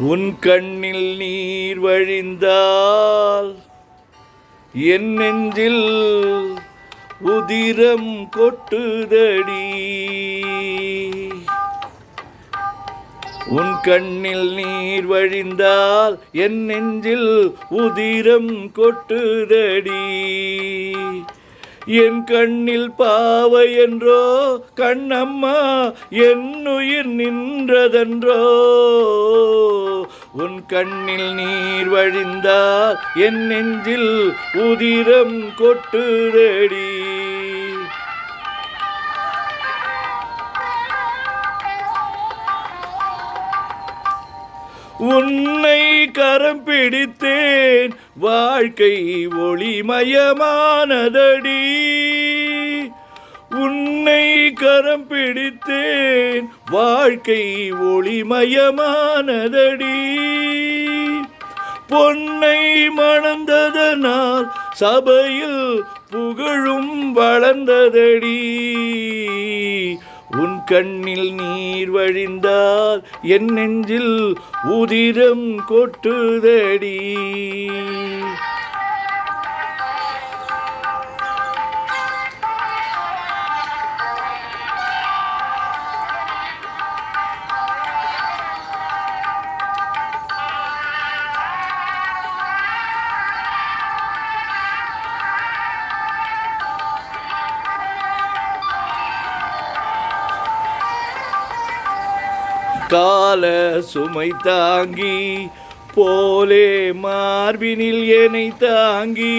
உன் கண்ணில் நீர் வழிந்தால் என் நெஞ்சில் உதிரம் கொட்டுதடி. உன் கண்ணில் நீர் வழிந்தால் என் நெஞ்சில் உதிரம் கொட்டுதடி. என் கண்ணில் பாவை என்றோ கண்ணம்மா என்னுயிர் நின்றதென்றோ. உன் கண்ணில் நீர் வழிந்தால் என் நெஞ்சில் உதிரம் கொட்டுதடி. உன்னை கரம் பிடித்தேன் வாழ்க்கை ஒளிமயமானதடி. உன்னை கரம் பிடித்தேன் வாழ்க்கை ஒளிமயமானதடி. பொன்னை மணந்ததனால் சபையில் புகழும் வளர்ந்ததடி. உன் கண்ணில் நீர் வழிந்தால் என் நெஞ்சில் உதிரம் கொட்டுதடி. கால சுமை தாங்கி போலே மார்பினில் என்னை தாங்கி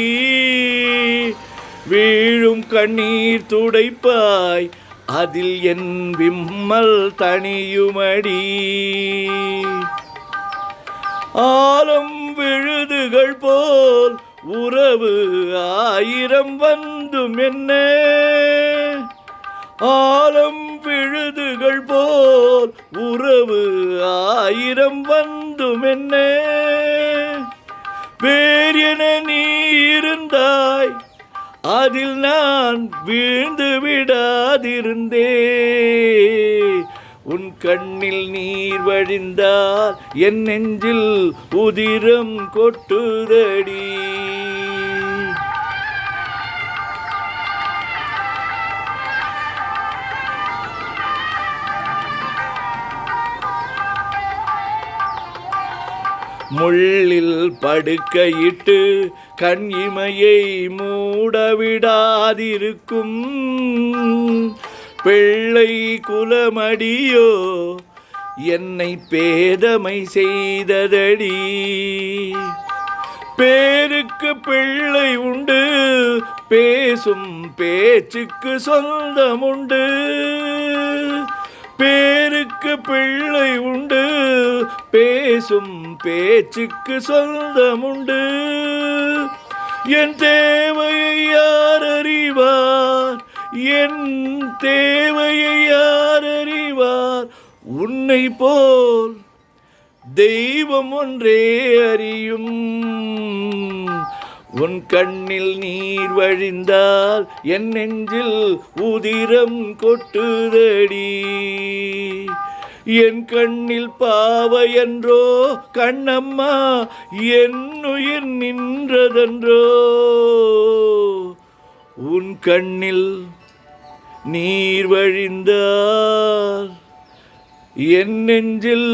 வீழும் கண்ணீர் துடைப்பாய் அதில் என் விம்மல் தனியுமடி. ஆலம் விழுதுகள் போல் உறவு ஆயிரம் வந்தும் என்ன. ஆலம் விழுதுகள் போல் உறவு ஆயிரம் வந்தும் என்ன. வேறு என நீ இருந்தாய் அதில் நான் வீழ்ந்து விடாதிருந்தே. உன் கண்ணில் நீர் வழிந்தால் என் நெஞ்சில் உதிரம் கொட்டுதடி. முள்ளில் படுக்கையிட்டு கண் இமையை மூடவிடாதிருக்கும் பிள்ளை குலமடியோ என்னை பேதமை செய்ததடி. பேருக்கு பிள்ளை உண்டு பேசும் பேச்சுக்கு சொந்தமுண்டு. பேருக்கு பிள்ளை உண்டு பேசும் பேச்சுக்கு சொந்தமுண்டு. என் தேவையை யார் அறிவார், என் தேவையை யார் அறிவார். உன்னை போல் தெய்வம் ஒன்றே அறியும். உன் கண்ணில் நீர் வழிந்தால் என் நெஞ்சில் உதிரம் கொட்டுதடி. என் கண்ணில் பாவை என்றோ கண்ணம்மா என்னுயிர் நின்றதென்றோ. உன் கண்ணில் நீர் வழிந்தால் என் நெஞ்சில்